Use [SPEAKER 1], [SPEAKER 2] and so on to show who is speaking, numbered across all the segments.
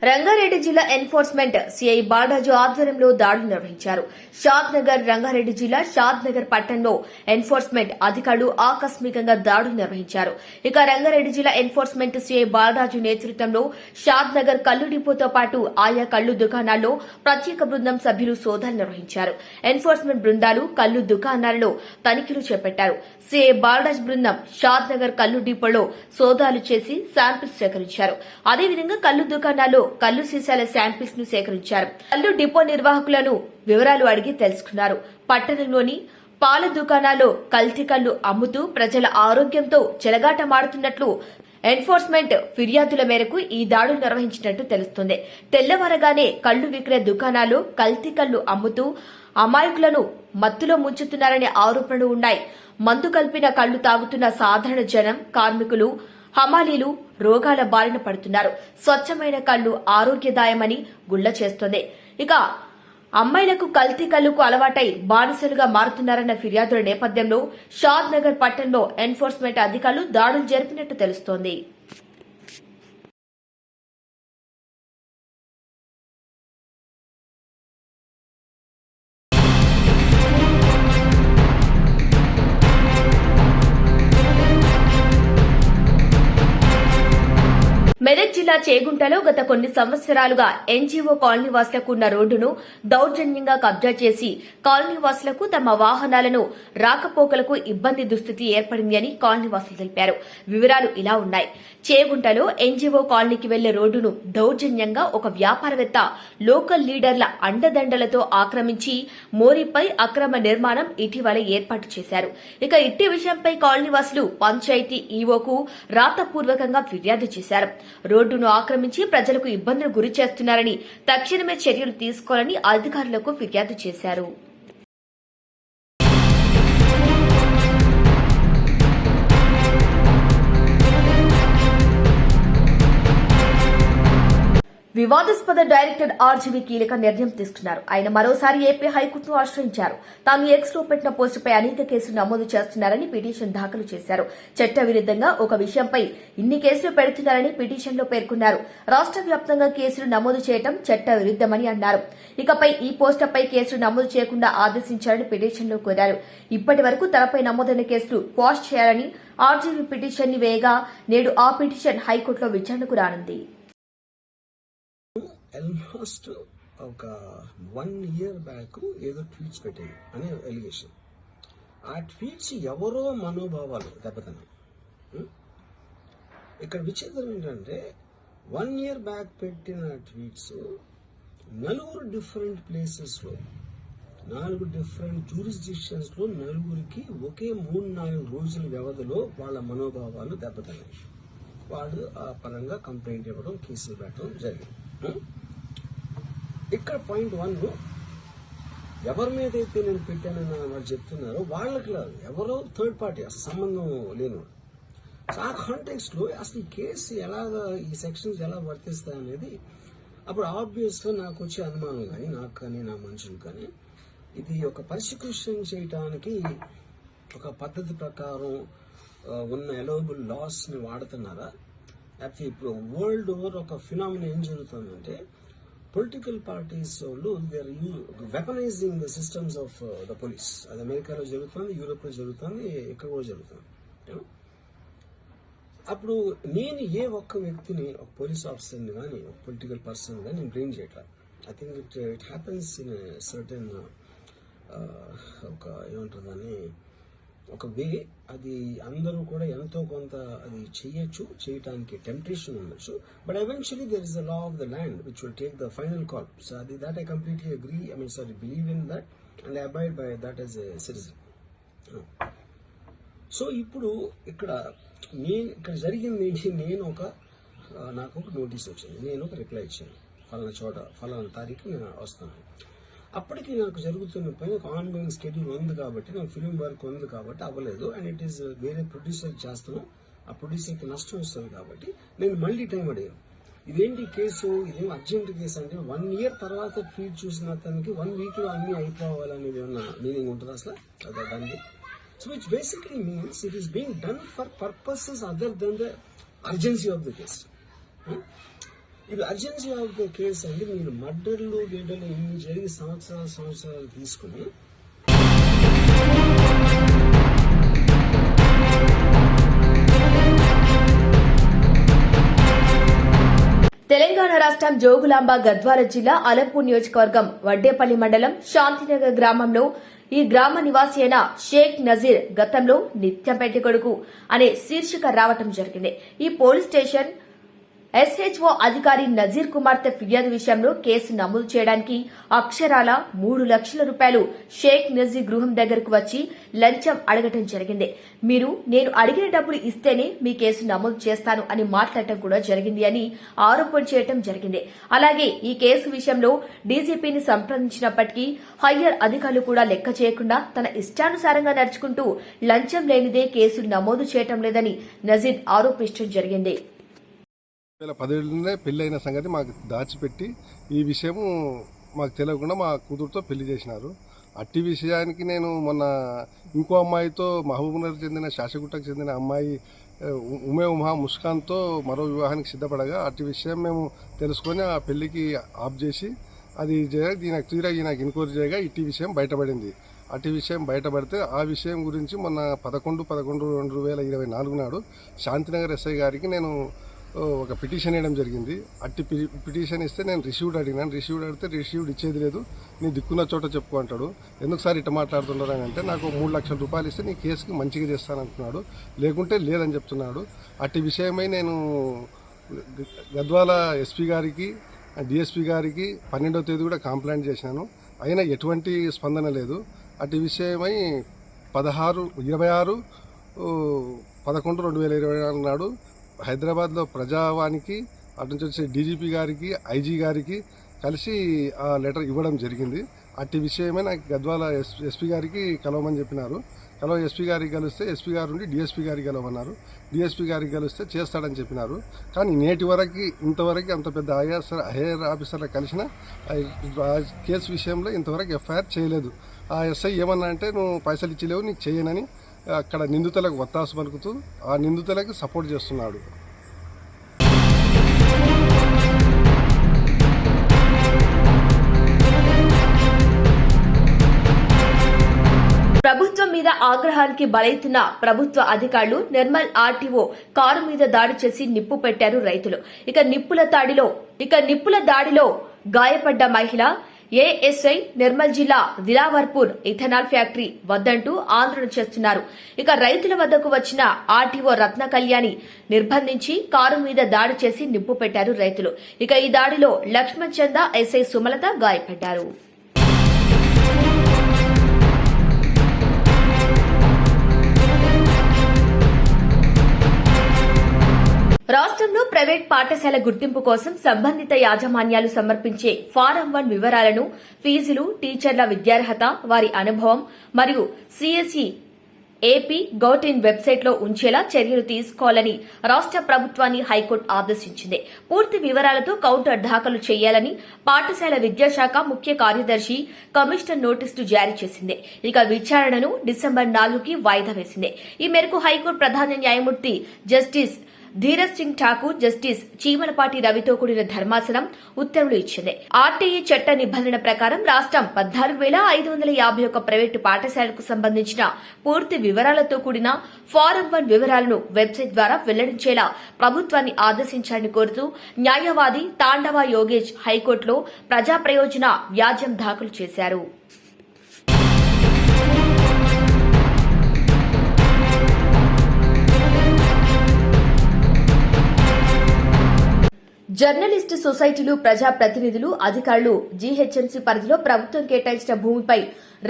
[SPEAKER 1] రంగారెడ్డి జిల్లా enforcement CI Balaraju ఆధ్వర్యంలో దాడులు నిర్వహించారు. షాద్ నగర్ రంగారెడ్డి జిల్లా షాద్ నగర్ పట్టణంలో ఎన్ఫోర్స్మెంట్ అధికారులు ఆకస్మికంగా దాడులు నిర్వహించారు. ఇక రంగారెడ్డి జిల్లా ఎన్ఫోర్స్మెంట్ సిఐ బాలరాజు నేతృత్వంలో షాద్ నగర్ కల్లు డిపోతో పాటు ఆయా కల్లు దుకాణాల్లో ప్రత్యేక బృందం సభ్యులు సోదాలు నిర్వహించారు. ఎన్ఫోర్స్మెంట్ బృందాలు కల్లు దుకాణాలలో తనిఖీలు చేపట్టారు. సిఐ బాలరాజ్ బృందం షాద్ నగర్ కల్లు డిపోలో సోదాలు చేసి శాంపిల్స్ సేకరించారు. అదేవిధంగా కల్లు దుకాణాల్లో కల్లు సీసాల శాంపిల్స్ ను సేకరించారు. కల్లు డిపో నిర్వాహకులను వివరాలు అడిగి తెలుసుకున్నారు. పట్టణంలోని పాల దుకాణాల్లో కల్తీ కల్లు అమ్ముతూ ప్రజల ఆరోగ్యంతో చెలగాటమాడుతున్నట్లు ఎన్ఫోర్స్మెంట్ ఫిర్యాదుల మేరకు ఈ దాడులు నిర్వహించినట్టు తెలుస్తోంది. తెల్లవారగానే కల్లు విక్రయ దుకాణాలు కల్తీ కల్లు అమ్ముతూ అమాయకులను మత్తులో ముంచుతున్నారనే ఆరోపణలు ఉన్నాయి. మందు కలిపిన కళ్లు తాగుతున్న సాధారణ జనం, కార్మికులు, హమాలీలు రోగాల బారిన పడుతున్నారు. స్వచ్ఛమైన కళ్లు ఆరోగ్యదాయమని గుళ్ల చేస్తోంది. ఇక అమ్మాయిలకు కల్తీ కళ్లుకు అలవాటై బానిసలుగా మారుతున్నారన్న ఫిర్యాదుల నేపథ్యంలో షాద్ నగర్ పట్టణంలో ఎన్ఫోర్స్మెంట్ అధికారులు దాడులు జరిపినట్టు తెలుస్తోంది. మెదక్ జిల్లా చేగుంటలో గత కొన్ని సంవత్సరాలుగా ఎన్జీఓ కాలనీవాసులకు ఉన్న రోడ్డును దౌర్జన్యంగా కబ్జా చేసి కాలనీవాసులకు తమ వాహనాలను రాకపోకలకు ఇబ్బంది దుస్థితి ఏర్పడింది అని కాలనీవాసులు తెలిపారు. వివరాలు ఇలా ఉన్నాయి. చేగుంటలో ఎన్జీఓ కాలనీకి వెళ్లే రోడ్డును దౌర్జన్యంగా ఒక వ్యాపారవేత్త లోకల్ లీడర్ల అండదండలతో ఆక్రమించి మోరీపై అక్రమ నిర్మాణం ఇటీవల ఏర్పాటు చేశారు. ఇక ఇట్టి విషయంపై కాలనీవాసులు పంచాయతీ ఈవోకు రాతపూర్వకంగా ఫిర్యాదు చేశారు. రోడ్డును ఆక్రమించి ప్రజలకు ఇబ్బందులు గురి చేస్తున్నారని తక్షణమే చర్యలు తీసుకోవాలని అధికారులకు ఫిర్యాదు చేశారు. వివాదాస్పద డైరెక్టర్ ఆర్జీవీ కీలక నిర్ణయం తీసుకున్నారు. ఆయన మరోసారి ఏపీ హైకోర్టును ఆశ్రయించారు. తాను ఎక్స్ లో పెట్టిన పోస్టుపై అనేక కేసులు నమోదు చేస్తున్నారని పిటిషన్ దాఖలు చేశారు. చట్ట విరుద్దంగా ఒక విషయంపై ఇన్ని కేసులు పెడుతున్నారని పిటిషన్లో పేర్కొన్నారు. రాష్ట్ర వ్యాప్తంగా కేసులు నమోదు చేయడం చట్ట విరుద్దమని అన్నారు. ఇకపై ఈ పోస్టుపై కేసులు నమోదు చేయకుండా ఆదేశించారని పిటిషన్లో కోరారు. ఇప్పటి వరకు తనపై నమోదైన కేసులు క్వాష్ చేయాలని ఆర్జీవీ పిటిషన్ ని వేయగా నేడు ఆ పిటిషన్ హైకోర్టులో విచారణకు రానుంది.
[SPEAKER 2] ఆల్మోస్ట్ ఒక 1 year బ్యాక్ ఏదో ట్వీట్స్ పెట్టాడు అనే ఎలిగేషన్. ఆ ట్వీట్స్ ఎవరో మనోభావాలు దెబ్బతిన్నాయి. ఇక్కడ విచిత్రం ఏంటంటే 1 year బ్యాక్ పెట్టిన ట్వీట్స్ 4 డిఫరెంట్ ప్లేసెస్లో 4 డిఫరెంట్ జ్యూరిస్డిక్షన్స్లో 4కి ఒకే 3-4 రోజుల వ్యవధిలో వాళ్ళ మనోభావాలు దెబ్బతిన్నాయి. వాళ్ళు ఆ పరంగా కంప్లైంట్ ఇవ్వడం, కేసులు పెట్టడం జరిగింది. ఇక్కడ పాయింట్ 1 ఎవరి మీద అయితే నేను పెట్టానని వాళ్ళు చెప్తున్నారో వాళ్ళకి లేదు, ఎవరో థర్డ్ పార్టీ, అసలు సంబంధం లేనివాడు. ఆ కాంటెక్స్ట్ లో అసలు ఈ కేసు ఎలాగా, ఈ సెక్షన్స్ ఎలా వర్తిస్తాయి అనేది అప్పుడు ఆబ్వియస్ గా నాకు వచ్చే అనుమానం కానీ, నాకు కానీ నా మనుషులు కానీ, ఇది ఒక పర్సిక్యూషన్ చేయడానికి ఒక పద్ధతి ప్రకారం ఉన్న ఎలవబుల్ లాస్ ని వాడుతున్నారా, లేకపోతే ఇప్పుడు వరల్డ్ ఓవర్ ఒక ఫినామినా ఏం జరుగుతుందంటే పొలిటికల్ పార్టీస్ వాళ్ళు they are weaponising the systems of the police. అది అమెరికాలో జరుగుతుంది, యూరోప్ లో జరుగుతుంది, ఇక్కడ కూడా జరుగుతుంది. అప్పుడు నేను ఏ ఒక్క వ్యక్తిని, ఒక పోలీస్ ఆఫీసర్ని కానీ, ఒక పొలిటికల్ పర్సన్ కానీ నేను బ్లేమ్ చేయట్లా. I think it happens in certain ఒక ఏమంటారు దాన్ని, ఒక వే. అది అందరూ కూడా ఎంతో కొంత అది చేయటానికి టెంప్టేషన్ ఉండొచ్చు. But eventually there is the law of the land which will take the final call. So అది that I completely agree, believe in that and I abide by that as a citizen. So ఇప్పుడు ఇక్కడ జరిగింది ఏంటి, నాకు ఒక notice వచ్చింది, నేను ఒక రిప్లై ఇచ్చాను, ఫలానా చోట ఫలానా తారీఖు నేను వస్తాను. అప్పటికి నాకు జరుగుతున్న పని ఒక ఆన్గోయింగ్ స్కెడ్యూల్ ఉంది కాబట్టి, నాకు ఫిల్మ్ వర్క్ ఉంది కాబట్టి అవ్వలేదు. అండ్ ఇట్ ఈస్ వేరే ప్రొడ్యూసర్ చేస్తున్నాం, ఆ ప్రొడ్యూసర్కి నష్టం వస్తుంది కాబట్టి నేను మళ్ళీ టైం అడిగాను. ఇదేంటి కేసు, ఇదేం అర్జెంట్ కేసు అంటే 1 year తర్వాత ట్వీట్ చూసిన అతనికి 1 week లో అన్ని అయిపోవాలనేది ఏమన్నా మీనింగ్ ఉంటుంది అసలు దానికి? So which basically means it is being done for purposes other than the urgency of the case. ఇది అర్జెన్సీ ఆఫ్ ద కేసు అండి. మీరు మర్డర్లు గేడర్లు ఇన్ని జరిగి సంవత్సరాలు తీసుకుని
[SPEAKER 1] తెలంగాణ రాష్ట్రం జోగులాంబ గద్వాల జిల్లా అలంపూర్ నియోజకవర్గం వడ్డేపల్లి మండలం శాంతినగర్ గ్రామంలో ఈ గ్రామ నివాసి అయిన షేక్ నజీర్ గతంలో నిత్యం పెట్టి కొడుకు అనే శీర్షిక రావటం జరిగింది. ఈ పోలీస్ స్టేషన్ ఎస్హెచ్ఓ అధికారి నజీర్ కుమార్తె ఫిర్యాదు విషయంలో కేసు నమోదు చేయడానికి అక్షరాల 3 లక్షల రూపాయలు షేక్ నజీర్ గృహం దగ్గరకు వచ్చి లంచం అడగటం జరిగింది. మీరు నేను అడిగిన డబ్బులు ఇస్తేనే మీ కేసు నమోదు చేస్తాను అని మాట్లాడటం కూడా జరిగింది అని ఆరోపణ చేయటం జరిగింది. అలాగే ఈ కేసు విషయంలో డీజీపీని సంప్రదించినప్పటికీ హయ్యర్ అధికారులు కూడా లెక్క చేయకుండా తన ఇష్టానుసారంగా నడుచుకుంటూ లంచం లేనిదే కేసులు నమోదు చేయటం లేదని నజీర్ ఆరోపించడం జరిగింది.
[SPEAKER 3] 2017లోనే పెళ్లి అయిన సంగతి మాకు దాచిపెట్టి ఈ విషయము మాకు తెలియకుండా మా కూతురుతో పెళ్లి చేసినారు. అట్టి విషయానికి నేను మొన్న ఇంకో అమ్మాయితో మహబూబ్నగర్ చెందిన శాషగుట్టకు చెందిన అమ్మాయి ఉమా ముస్కాన్తో మరో వివాహానికి సిద్ధపడగా అట్టి విషయం మేము తెలుసుకొని ఆ పెళ్లికి ఆఫ్ చేసి అది దీనికి తీరా ఈయనకు ఎన్క్వైరీ చేయగా ఇట్టి విషయం బయటపడింది. అట్టి విషయం బయటపడితే ఆ విషయం గురించి మొన్న 11/11/2024 నాడు శాంతినగర్ ఎస్ఐ గారికి నేను ఒక పిటిషన్ వేయడం జరిగింది. అట్టి పిటిషన్ ఇస్తే నేను రిసీవ్డ్ అడిగినాను. రిసీవ్డ్ అడిగితే రిసీవ్డ్ ఇచ్చేది లేదు, నీ దిక్కున్న చోట చెప్పుకో అంటాడు. ఎందుకు సార్ ఇట్లా మాట్లాడుతున్నారు అని అంటే నాకు 3 లక్షల రూపాయలు ఇస్తే నీ కేసుకి మంచిగా చేస్తానంటున్నాడు, లేకుంటే లేదని చెప్తున్నాడు. అట్టి విషయమై నేను గద్వాల ఎస్పీ గారికి డిఎస్పీ గారికి 12వ తేదీ కూడా కంప్లైంట్ చేసినాను. అయినా ఎటువంటి స్పందన లేదు. అట్టి విషయమై 26/11/2024 నాడు హైదరాబాద్లో ప్రజావానికి అటు నుంచి వచ్చే డీజీపీ గారికి ఐజీ గారికి కలిసి ఆ లెటర్ ఇవ్వడం జరిగింది. అట్టి విషయమే నాకు గద్వాల ఎస్పీ గారికి కలవమని చెప్పినారు. ఎస్పీ గారికి కలిస్తే ఎస్పీ గారు ఉండి డిఎస్పీ గారికి కలవమన్నారు. డిఎస్పీ గారికి కలిస్తే చేస్తాడని చెప్పినారు. కానీ ఇంతవరకు అంత పెద్ద హైయర్ ఆఫీసర్లు కలిసిన కేసు విషయంలో ఇంతవరకు ఎఫ్ఐఆర్ చేయలేదు. ఆ ఎస్ఐ ఏమన్నా అంటే నువ్వు పైసలు ఇచ్చలేవు, నీకు చేయనని అక్కడ నిందితులకు వత్తాసు పలుకుతూ ఆ నిందితులకు సపోర్ట్ చేస్తున్నాడు.
[SPEAKER 1] ప్రభుత్వం మీద ఆగ్రహానికి బలైతున్న ప్రభుత్వ అధికారులు నిర్మల్ ఆర్టీఓ కారు మీద దాడి చేసి నిప్పు పెట్టారు రైతులు. ఇక నిప్పుల దాడిలో గాయపడ్డ మహిళ ఏఎస్ఐ నిర్మల్ జిల్లా దిలావర్పూర్ ఇథనాల్ ఫ్యాక్టరీ వద్దంటూ ఆందోళన చేస్తున్నారు. ఇక రైతుల వద్దకు వచ్చిన ఆర్టీఓ రత్న కళ్యాణి నిర్బంధించి కారు మీద దాడి చేసి నిప్పు పెట్టారు రైతులు. ఇక ఈ దాడిలో లక్ష్మణ్ చంద ఎస్ఐ సుమలత గాయపడ్డారు. రాష్ట్రంలో ప్రైవేట్ పాఠశాల గుర్తింపు కోసం సంబంధిత యాజమాన్యాలు సమర్పించే ఫారం 1 వివరాలను, ఫీజులు, టీచర్ల విద్యార్హత, వారి అనుభవం మరియు సిఎస్ఈ ఏపీ గౌట్-ఇన్ వెబ్సైట్లో ఉంచేలా చర్యలు తీసుకోవాలని రాష్ట్ర ప్రభుత్వాన్ని హైకోర్టు ఆదేశించింది. పూర్తి వివరాలతో కౌంటర్ దాఖలు చేయాలని పాఠశాల విద్యాశాఖ ముఖ్య కార్యదర్శి కమిషనర్ నోటీసులు జారీ చేసింది. ఇక విచారణను డిసెంబర్ 4కి వాయిదా వేసింది. ఈ మేరకు హైకోర్టు ప్రధాన న్యాయమూర్తి జస్టిస్ ధీరజ్ సింగ్ ఠాకూర్, జస్టిస్ చీమలపాటి రవితో కూడిన ధర్మాసనం ఉత్తర్వులు ఇచ్చింది. ఆర్టీఈ చట్ట నిబంధన ప్రకారం రాష్ట్రం 14,551 ప్రైవేటు పాఠశాలకు సంబంధించిన పూర్తి వివరాలతో కూడిన ఫారం 1 వివరాలను వెబ్సైట్ ద్వారా వెల్లడించేలా ప్రభుత్వాన్ని ఆదేశించాలని కోరుతూ న్యాయవాది తాండవ యోగేష్ హైకోర్టులో ప్రజా ప్రయోజన వ్యాజ్యం దాఖలు చేశారు. జర్నలిస్టు సొసైటీలు, ప్రజా ప్రతినిధులు, అధికారులు జీహెచ్ఎంసీ పరిధిలో ప్రభుత్వం కేటాయించిన భూమిపై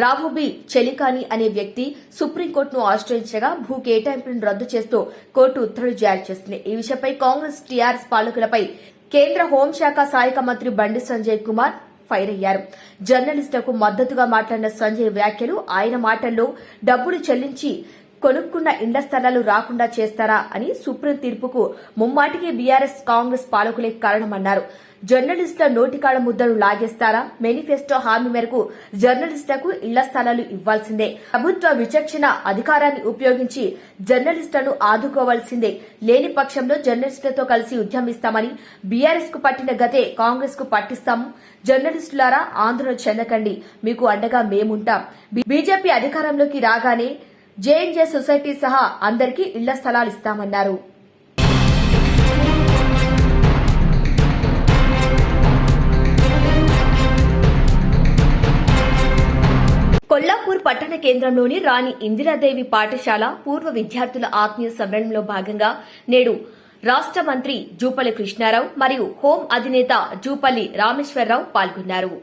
[SPEAKER 1] రావుబి చెలికాని అనే వ్యక్తి సుప్రీంకోర్టును ఆశ్రయించగా భూ కేటాయింపులను రద్దు చేస్తూ కోర్టు ఉత్తర్వులు జారీ చేసింది. ఈ విషయంపై కాంగ్రెస్, టీఆర్ఎస్ పాలకులపై కేంద్ర హోంశాఖ సహాయక మంత్రి బండి సంజయ్ కుమార్ ఫైర్ అయ్యారు. జర్నలిస్టులకు మద్దతుగా మాట్లాడిన సంజయ్ వ్యాఖ్యలు ఆయన మాటల్లో డబ్బులు చెల్లించి కొనుక్కున్న ఇండ్ల స్థలాలు రాకుండా చేస్తారా అని సుప్రీం తీర్పుకు ముమ్మాటికి బీఆర్ఎస్, కాంగ్రెస్ పాలకులే కారణమన్నారు. జర్నలిస్టుల నోటికాడ ముద్దను లాగేస్తారా? మేనిఫెస్టో హామీ మేరకు జర్నలిస్టులకు ఇళ్ల స్థలాలు ఇవ్వాల్సిందే. ప్రభుత్వ విచక్షణ అధికారాన్ని ఉపయోగించి జర్నలిస్టులను ఆదుకోవాల్సిందే. లేని పక్షంలో జర్నలిస్టులతో కలిసి ఉద్యమిస్తామని బీఆర్ఎస్ కు పట్టిన గతే కాంగ్రెస్ కు పట్టిస్తాము. జర్నలిస్టులారా ఆందోళన చెందకండి, మీకు అండగా మేముంటాం. బీజేపీ అధికారంలోకి రాగానే జేఎన్జే సొసైటీ సహా అందరికీ ఇళ్ల స్థలాలు ఇస్తామన్నారు. కొల్లాపూర్ పట్టణ కేంద్రంలోని రాణి ఇందిరాదేవి పాఠశాల పూర్వ విద్యార్థుల ఆత్మీయ సమ్మేళనంలో భాగంగా నేడు రాష్ట్ర మంత్రి జూపల్లి కృష్ణారావు మరియు హోం అధినేత జూపల్లి రామేశ్వరరావు పాల్గొన్నారు.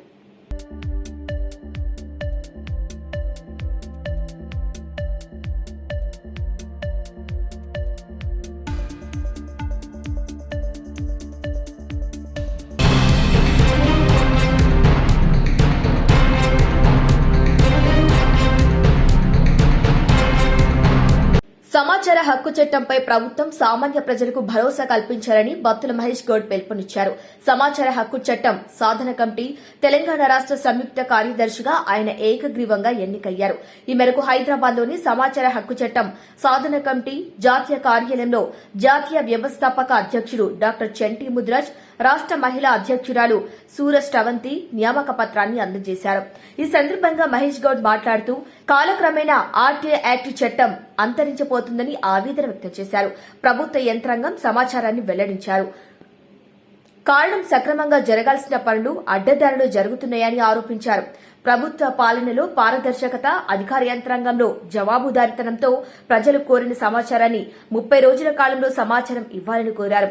[SPEAKER 1] సమాచార హక్కు చట్టంపై ప్రభుత్వం సామాన్య ప్రజలకు భరోసా కల్పించాలని బత్తుల మహేష్ గౌడ్ పిలుపునిచ్చారు. సమాచార హక్కు చట్టం సాధన కమిటీ తెలంగాణ రాష్ట్ర సంయుక్త కార్యదర్శిగా ఆయన ఏకగ్రీవంగా ఎన్నికయ్యారు. ఈ మేరకు హైదరాబాద్లోని సమాచార హక్కు చట్టం సాధన కమిటీ జాతీయ కార్యాలయంలో జాతీయ వ్యవస్థాపక అధ్యక్షుడు డాక్టర్ చెంటి ముద్రాజ్, రాష్ట్ర మహిళా అధ్యక్షురాలు సూరశ్రవంతి నియామక పత్రాన్ని అందజేశారు. ఈ సందర్భంగా మహేష్ గౌడ్ మాట్లాడుతూ కాలక్రమేణా ఆర్టీఐ యాక్ట్ చట్టం అంతరించిపోతుందని ఆవేదన వ్యక్తం చేశారు. ప్రభుత్వ యంత్రాంగం సమాచారాన్ని వెల్లడించారు. కారణం సక్రమంగా జరగాల్సిన పనులు అడ్డదారులు జరుగుతున్నాయని ఆరోపించారు. ప్రభుత్వ పాలనలో పారదర్శకత, అధికార యంత్రాంగంలో జవాబుదారీతనంతో ప్రజలు కోరిన సమాచారాన్ని 30 రోజుల కాలంలో సమాచారం ఇవ్వాలని కోరారు.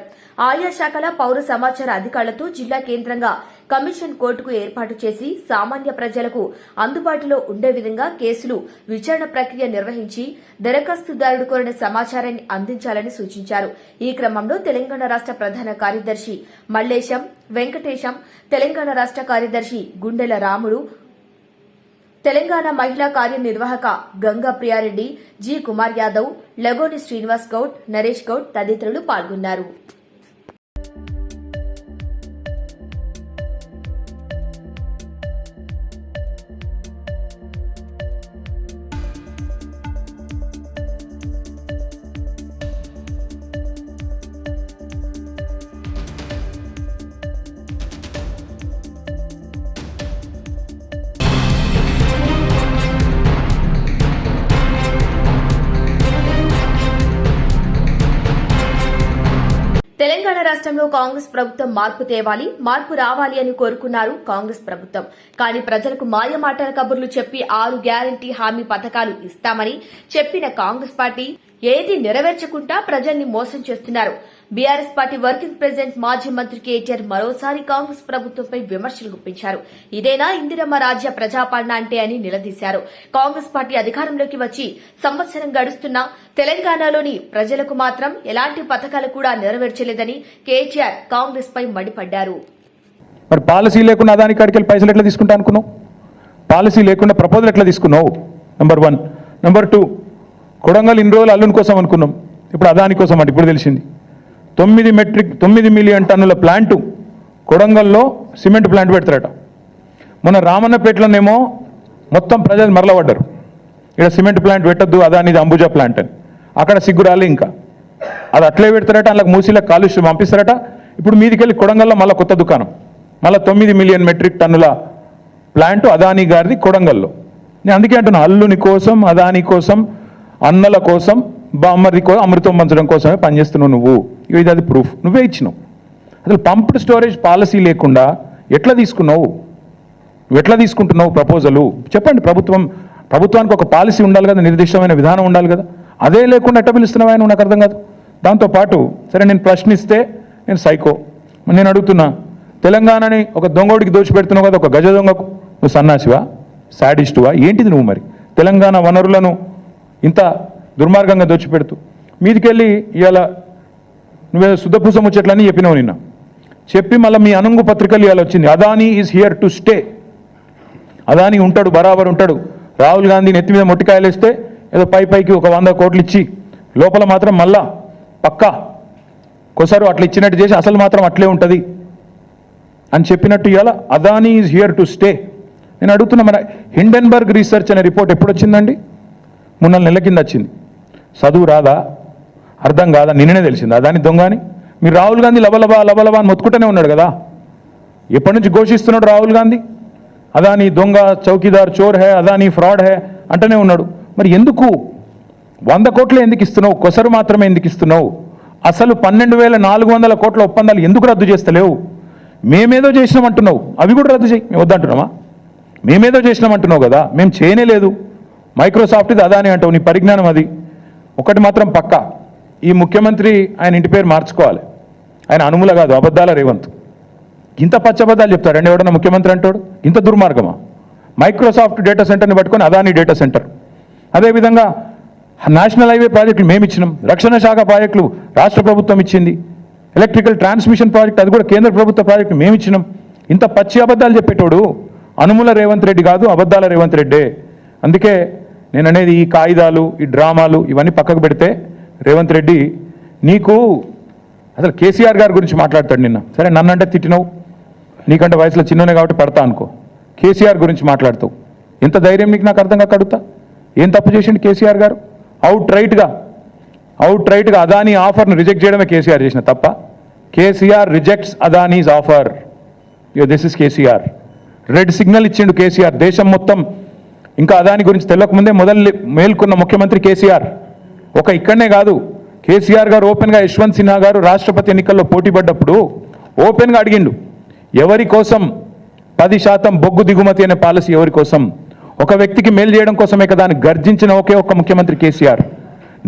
[SPEAKER 1] ఆయా శాఖల పౌర సమాచార అధికారులతో జిల్లా కేంద్రంగా కమిషన్ కోర్టుకు ఏర్పాటు చేసి సామాన్య ప్రజలకు అందుబాటులో ఉండే విధంగా కేసులు విచారణ ప్రక్రియ నిర్వహించి దరఖాస్తుదారుడు కోరిన సమాచారాన్ని అందించాలని సూచించారు. ఈ క్రమంలో తెలంగాణ రాష్ట్ర ప్రధాన కార్యదర్శి మల్లేశం వెంకటేశం, తెలంగాణ రాష్ట్ర కార్యదర్శి గుండెల రాముడు, తెలంగాణ మహిళా కార్యనిర్వాహక గంగా ప్రియారెడ్డి, జి కుమార్ యాదవ్, లగోని శ్రీనివాస్ గౌడ్, నరేష్ గౌడ్ తదితరులు పాల్గొన్నారు. తెలంగాణ రాష్ట్రంలో కాంగ్రెస్ ప్రభుత్వం మార్పు తేవాలి, మార్పు రావాలి అని కోరుకున్నారు కాంగ్రెస్ ప్రభుత్వం. కానీ ప్రజలకు మాయమాటల కబుర్లు చెప్పి 6 గ్యారంటీ హామీ పథకాలు ఇస్తామని చెప్పిన కాంగ్రెస్ పార్టీ ఏది నెరవేర్చకుండా ప్రజల్ని మోసం చేస్తున్నారు. బీఆర్ఎస్ పార్టీ వర్కింగ్ ప్రెసిడెంట్ మాజీ మంత్రి కేటీఆర్ మరోసారి కాంగ్రెస్ ప్రభుత్వంపై విమర్శలు గుప్పించారు. ఇదేనా ఇందిరమ్మ రాజ్య ప్రజాపాలన అంటే అని నిలదీశారు. కాంగ్రెస్ పార్టీ అధికారంలోకి వచ్చి సంవత్సరం గడుస్తున్నా తెలంగాణలోని ప్రజలకు మాత్రం ఎలాంటి పథకాలు కూడా నెరవేర్చలేదని కేటీఆర్ కాంగ్రెస్ పై మండిపడ్డారు.
[SPEAKER 4] మరి పాలసీ లేకుండా అదాని కాడికి పైసలు ఎట్లా తీసుకుంటా అనుకున్నావు? పాలసీ లేకుండా ప్రపోజల్ ఎట్లా తీసుకున్నావు? నెంబర్ 1. నెంబర్ 2, కొడంగల్ ఇన్ని రోజులు అల్లుని కోసం అనుకున్నాం, ఇప్పుడు అదాని కోసం అంటే ఇప్పుడు తెలిసింది. 9 మిలియన్ టన్నుల ప్లాంటు కొడంగల్లో సిమెంట్ ప్లాంట్ పెడతారట. మొన్న రామన్నపేటలోనేమో మొత్తం ప్రజలు మరలబడ్డారు, ఇక్కడ సిమెంట్ ప్లాంట్ పెట్టద్దు అదానిది అంబుజా ప్లాంట్ అని. అక్కడ సిగ్గురాలి ఇంకా అది అట్లే పెడతారట, అందులో మూసీలకు కాలుష్యం పంపిస్తారట. ఇప్పుడు మీదికెళ్ళి కొడంగల్లో మళ్ళీ కొత్త దుకాణం, మళ్ళీ 9 మిలియన్ మెట్రిక్ టన్నుల ప్లాంటు అదాని గారిది కొడంగల్లో. నేను అందుకే అంటున్నా, అల్లుని కోసం, అదాని కోసం, అన్నల కోసం, బామ్మరి కోసం, అమృతం పంచడం కోసమే పనిచేస్తున్నావు నువ్వు. ఇది అది ప్రూఫ్ నువ్వే ఇచ్చినావు. అసలు పంప్డ్ స్టోరేజ్ పాలసీ లేకుండా ఎట్లా తీసుకున్నావు? నువ్వు ఎట్లా తీసుకుంటున్నావు ప్రపోజలు? చెప్పండి. ప్రభుత్వానికి ఒక పాలసీ ఉండాలి కదా, నిర్దిష్టమైన విధానం ఉండాలి కదా. అదే లేకుండా ఎట్లా పిలుస్తున్నావు ఆయన? నాకు అర్థం కాదు. దాంతోపాటు సరే నేను ప్రశ్నిస్తే నేను సైకో, నేను అడుగుతున్నా, తెలంగాణని ఒక దొంగోడికి దోచిపెడుతున్నావు కదా, ఒక గజ దొంగకు నువ్వు సన్నాసివా, శాడిస్టువా, ఏంటిది నువ్వు? మరి తెలంగాణ వనరులను ఇంత దుర్మార్గంగా దోచిపెడుతూ మీదికెళ్ళి ఇవాళ నువ్వేదో శుద్ధపూస ముచ్చట్లని చెప్పినావు. నిన్న చెప్పి మళ్ళీ మీ అనుంగు పత్రికలు ఇవాళ వచ్చింది, Adani is here to stay. Adani ఉంటాడు, బరాబర్ ఉంటాడు. రాహుల్ గాంధీ నెత్తి మీద మొట్టికాయలు వేస్తే ఏదో పైకి ఒక 100 కోట్లు ఇచ్చి లోపల మాత్రం మళ్ళా పక్కా కొసరు అట్లా ఇచ్చినట్టు చేసి అసలు మాత్రం అట్లే ఉంటుంది. అని చెప్పినట్టు ఇవాళ Adani is here to stay. నేను అడుగుతున్నా, మన హిండెన్బర్గ్ రీసెర్చ్ అనే రిపోర్ట్ ఎప్పుడు వచ్చిందండి? 3 నెలల కింద వచ్చింది. చదువు రాదా, అర్థం కాదా, నిన్ననే తెలిసింది అదాని దొంగ అని. మీరు రాహుల్ గాంధీ లబలబా అని మొత్తుకుంటూనే ఉన్నాడు కదా. ఎప్పటి నుంచి ఘోషిస్తున్నాడు రాహుల్ గాంధీ? అదాని దొంగ, చౌకీదార్ చోర్ హే, అదాని ఫ్రాడ్ హే అంటూనే ఉన్నాడు. మరి ఎందుకు 100 కోట్లు ఎందుకు ఇస్తున్నావు? కొసరు మాత్రమే ఎందుకు ఇస్తున్నావు? అసలు 12,400 కోట్ల ఒప్పందాలు ఎందుకు రద్దు చేస్తలేవు? మేమేదో చేసినామంటున్నావు, అవి కూడా రద్దు చేయి. మేము వద్దంటున్నామా? మేమేదో చేసినామంటున్నావు కదా, మేము చేయనే లేదు. మైక్రోసాఫ్ట్ ఇది అదాని అంటావు, నీ పరిజ్ఞానం అది. ఒకటి మాత్రం పక్క, ఈ ముఖ్యమంత్రి ఆయన ఇంటి పేరు మార్చుకోవాలి. ఆయన అనుముల కాదు, అబద్ధాల రేవంత్. ఇంత పచ్చబద్దాలు చెప్తాడండి ఎవడన్నా ముఖ్యమంత్రి అంటాడు? ఇంత దుర్మార్గమా? మైక్రోసాఫ్ట్ డేటా సెంటర్ని పట్టుకొని అదాని డేటా సెంటర్. అదేవిధంగా నేషనల్ హైవే ప్రాజెక్టులు మేము ఇచ్చినాం, రక్షణ శాఖ ప్రాజెక్టులు రాష్ట్ర ప్రభుత్వం ఇచ్చింది, ఎలక్ట్రికల్ ట్రాన్స్మిషన్ ప్రాజెక్ట్ అది కూడా కేంద్ర ప్రభుత్వ ప్రాజెక్టు మేము ఇచ్చినాం. ఇంత పచ్చి అబద్ధాలు చెప్పేటోడు అనుముల రేవంత్ రెడ్డి కాదు, అబద్ధాల రేవంత్ రెడ్డే. అందుకే నేను అనేది, ఈ కాయిదాలు, ఈ డ్రామాలు ఇవన్నీ పక్కకు పెడితే, రేవంత్ రెడ్డి నీకు అసలు కేసీఆర్ గారి గురించి మాట్లాడతాడు నిన్న. సరే నన్నంటే తిట్టినావు, నీకంటే వయసులో చిన్ననే కాబట్టి పడతా అనుకో. కేసీఆర్ గురించి మాట్లాడతావు, ఎంత ధైర్యం నీకు? నాకు అర్థం కాక అడుగుతా, ఏం తప్పు చేసిండు కేసీఆర్ గారు? అవుట్ రైట్గా అదానీ ఆఫర్ను రిజెక్ట్ చేయడమే కేసీఆర్ చేసిన తప్ప. KCR rejects Adanis offer. This is KCR. Red signal ఇచ్చిండు కేసీఆర్. దేశం మొత్తం ఇంకా అదాని గురించి తెలియకముందే మేల్కొన్న ముఖ్యమంత్రి కేసీఆర్. ఇక్కడనే కాదు, కేసీఆర్ గారు ఓపెన్గా యశ్వంత్ సిన్హా గారు రాష్ట్రపతి ఎన్నికల్లో పోటీ పడ్డప్పుడు ఓపెన్గా అడిగిండు, ఎవరి కోసం 10% బొగ్గు దిగుమతి అనే పాలసీ ఎవరి కోసం? ఒక వ్యక్తికి మేలు చేయడం కోసమే కదా అని గర్జించిన ఒకే ఒక్క ముఖ్యమంత్రి కేసీఆర్.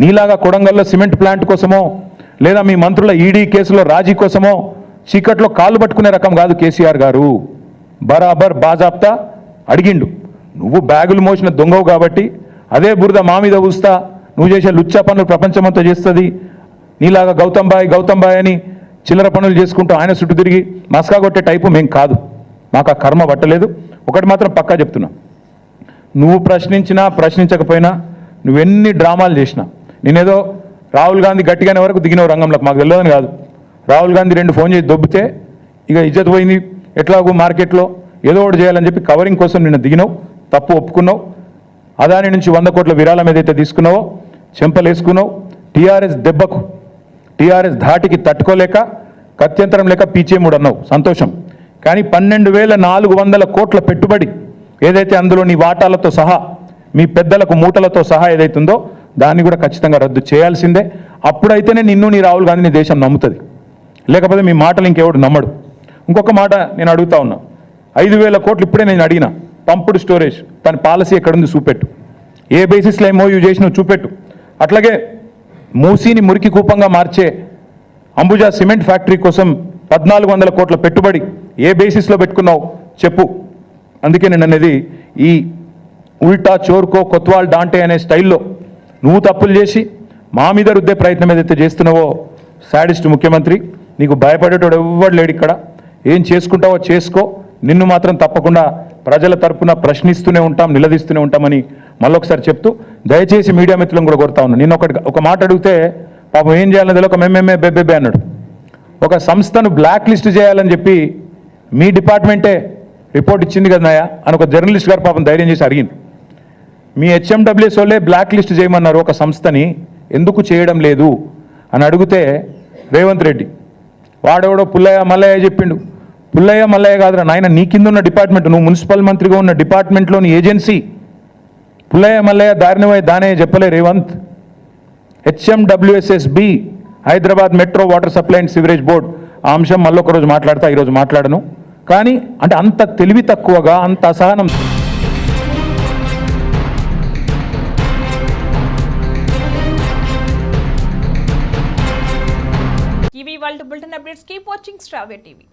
[SPEAKER 4] నీలాగా కొడంగల్లో సిమెంట్ ప్లాంట్ కోసమో, లేదా మీ మంత్రుల ఈడీ కేసులో రాజీ కోసమో చీకట్లో కాళ్ళు పట్టుకునే రకం కాదు కేసీఆర్ గారు. బరాబర్ బాజాప్తా అడిగిండు. నువ్వు బ్యాగులు మోసిన దొంగవు కాబట్టి అదే బురద మా మీద ఊస్తా, నువ్వు చేసే లుచ్చా పనులు ప్రపంచమంతా చేస్తుంది. నీలాగా గౌతమ్ బాయ్ అని చిల్లర పనులు చేసుకుంటూ ఆయన చుట్టూ తిరిగి మస్కా కొట్టే టైపు మేం కాదు, మాకు ఆ కర్మ పట్టలేదు. ఒకటి మాత్రం పక్కా చెప్తున్నా, నువ్వు ప్రశ్నించకపోయినా, నువ్వెన్ని డ్రామాలు చేసినా, నేనేదో రాహుల్ గాంధీ గట్టిగానే వరకు దిగినవు రంగంలోకి, మాకు తెలియదని కాదు. రాహుల్ గాంధీ 2 ఫోన్ చేసి దొబ్బితే ఇక ఇజ్జత్ పోయింది, ఎట్లాగూ మార్కెట్లో ఏదో ఒకటి చేయాలని చెప్పి కవరింగ్ కోసం నిన్న దిగినావు, తప్పు ఒప్పుకున్నావు. అదాని నుంచి 100 కోట్ల విరాళం ఏదైతే తీసుకున్నావో చెంపలేసుకున్నావు. టీఆర్ఎస్ ధాటికి తట్టుకోలేక గత్యంతరం లేక పీచేముడు అన్నావు, సంతోషం. కానీ 12,400 కోట్ల పెట్టుబడి ఏదైతే అందులో నీ వాటాలతో సహా, మీ పెద్దలకు మూటలతో సహా ఏదైతుందో దాన్ని కూడా ఖచ్చితంగా రద్దు చేయాల్సిందే. అప్పుడైతేనే నిన్ను, నీ రాహుల్ గాంధీని దేశం నమ్ముతుంది, లేకపోతే మీ మాటలు ఇంకెవడు నమ్మడు. ఇంకొక మాట నేను అడుగుతా ఉన్నా, 5,000 కోట్లు ఇప్పుడే నేను అడిగిన, పంపుడు స్టోరేజ్ దాని పాలసీ ఎక్కడుంది చూపెట్టు, ఏ బేసిస్లో MOU చేసినావు చూపెట్టు. అట్లాగే మూసీని మురికి కూపంగా మార్చే అంబుజా సిమెంట్ ఫ్యాక్టరీ కోసం 1,400 కోట్ల పెట్టుబడి ఏ బేసిస్లో పెట్టుకున్నావు చెప్పు. అందుకే నేను అనేది, ఈ ఉల్టా చోర్కో కొత్వాల్ డాంటే అనే స్టైల్లో నువ్వు తప్పులు చేసి మా మీద రుద్దే ప్రయత్నం ఏదైతే చేస్తున్నావో, సాడిస్ట్ ముఖ్యమంత్రి, నీకు భయపడేటోడు ఎవ్వడు లేడు ఇక్కడ. ఏం చేసుకుంటావో చేసుకో, నిన్ను మాత్రం తప్పకుండా ప్రజల తరపున ప్రశ్నిస్తూనే ఉంటాం, నిలదీస్తూనే ఉంటామని మళ్ళొకసారి చెప్తూ, దయచేసి మీడియా మిత్రులను కూడా కోరుతా ఉన్నాను. నేను ఒక మాట అడిగితే పాపం ఏం చేయాలని తెలియక మేమేమే బెబ్బెబ్బే అన్నాడు. ఒక సంస్థను బ్లాక్ లిస్ట్ చేయాలని చెప్పి మీ డిపార్ట్మెంటే రిపోర్ట్ ఇచ్చింది కదా నాయా అని ఒక జర్నలిస్ట్ గారు పాపం ధైర్యం చేసి అడిగింది. మీ HMWS వాళ్ళే బ్లాక్ లిస్ట్ చేయమన్నారు ఒక సంస్థని, ఎందుకు చేయడం లేదు అని అడిగితే రేవంత్ రెడ్డి వాడెవడో పుల్లయ్య మల్లయ్య చెప్పిండు. పుల్లయ్య మల్లయ్య కాదురా నాయన, నీ కింద ఉన్న డిపార్ట్మెంట్, నువ్వు మున్సిపల్ మంత్రిగా ఉన్న డిపార్ట్మెంట్లోని ఏజెన్సీ. పుల్లయ్య మల్లయ్య దారిని పోయి దానే చెప్పలే Revanth. HMWSSB Hyderabad metro water supply and sewerage board, ఆ అంశం మళ్ళొక రోజు మాట్లాడతా, ఈరోజు మాట్లాడను. కానీ అంటే అంత తెలివి తక్కువగా, అంత అసహనం.
[SPEAKER 5] ఇవి వాళ్ళ బులెటిన్ అప్డేట్స్. కీప్ వాచింగ్ స్ట్రావే టీవీ.